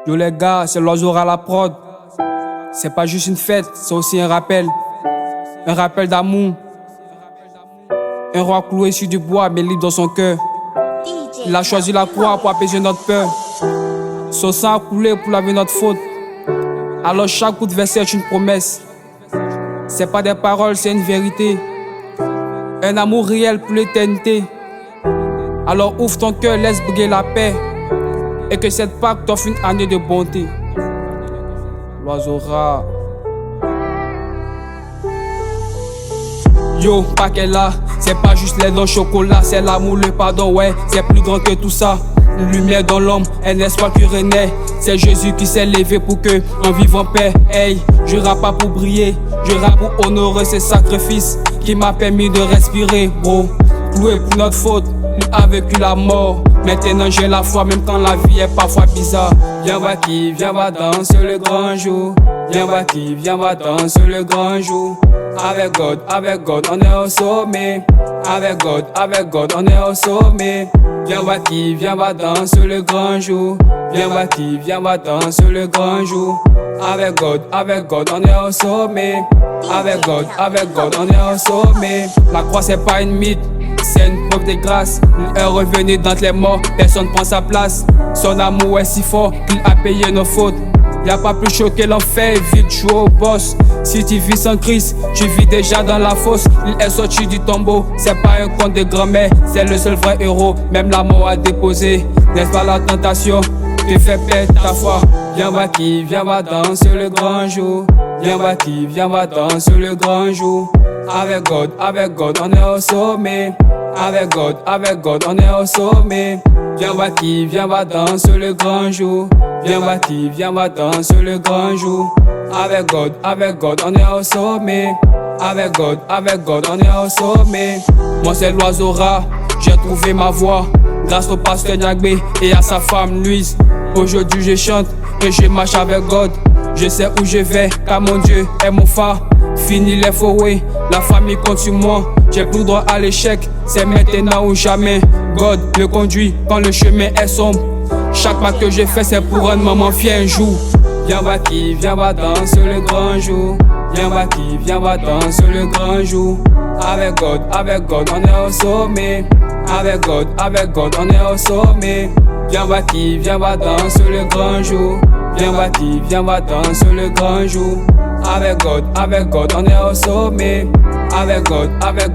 Yo les gars, c'est l'oiseau à la prod. C'est pas juste une fête, c'est aussi un rappel. Un rappel d'amour. Un roi cloué sur du bois, mais libre dans son cœur. Il a choisi la croix pour apaiser notre peur. Son sang a coulé pour laver notre faute. Alors chaque bout de verset est une promesse. C'est pas des paroles, c'est une vérité. Un amour réel pour l'éternité. Alors ouvre ton cœur, laisse briller la paix. Et que cette Pâque t'offre une année de bonté. L'oiseau rare. Yo, Pâque est là. C'est pas juste lait dans le chocolat, c'est l'amour, le pardon, ouais. C'est plus grand que tout ça. Une lumière dans l'homme, un espoir qui renaît. C'est Jésus qui s'est levé pour que on vive en paix. Hey, je rappe pas pour briller, je rappe pour honorer ce sacrifice qui m'a permis de respirer, bro. Cloué pour notre faute, il a vécu la mort. Maintenant j'ai la foi, même quand la vie est parfois bizarre. Viens voir qui, viens voir danser le grand jour. Viens voir qui, viens voir danser le grand jour. Avec God, on est au sommet. Avec God, on est au sommet. Viens voir qui, viens voir danser le grand jour. Viens voir qui, viens voir danser le grand jour. Avec God, on est au sommet. Avec God, on est au sommet. La croix c'est pas une mythe, c'est une preuve de grâce. Il est revenu d'entre les morts, personne prend sa place. Son amour est si fort qu'il a payé nos fautes. Y'a pas plus chaud que l'enfer, vite jouer au boss. Si tu vis sans Christ, tu vis déjà dans la fosse. Il est sorti du tombeau, c'est pas un conte de grand-mère. C'est le seul vrai héros, même la mort a déposé. N'est-ce pas la tentation, te fait perdre ta foi. Viens voir qui, viens voir danser le grand jour. Viens voir qui, viens voir danser le grand jour. Avec God, on est au sommet. Avec God, on est au sommet. Viens voir qui, viens voir danser le grand jour. Viens voir qui, viens voir danser le grand jour. Avec God, on est au sommet. Avec God, on est au sommet. Moi c'est l'oiseau rare, j'ai trouvé ma voix. Grâce au pasteur Niagbé et à sa femme Louise. Aujourd'hui je chante et je marche avec God. Je sais où je vais car mon Dieu est mon phare. Fini les forêts, la famille compte sur moi. J'ai plus droit à l'échec, c'est maintenant ou jamais. God me conduit quand le chemin est sombre. Chaque pas que je fais c'est pour rendre maman fière un jour. Viens voir qui, viens voir danser le grand jour. Viens voir qui, viens voir danser le grand jour. Avec God, on est au sommet. Avec God, on est au sommet. Viens voir qui, viens voir danser le grand jour. Viens voir qui, viens voir danser le grand jour. Avec God, on est au sommet. Avec God,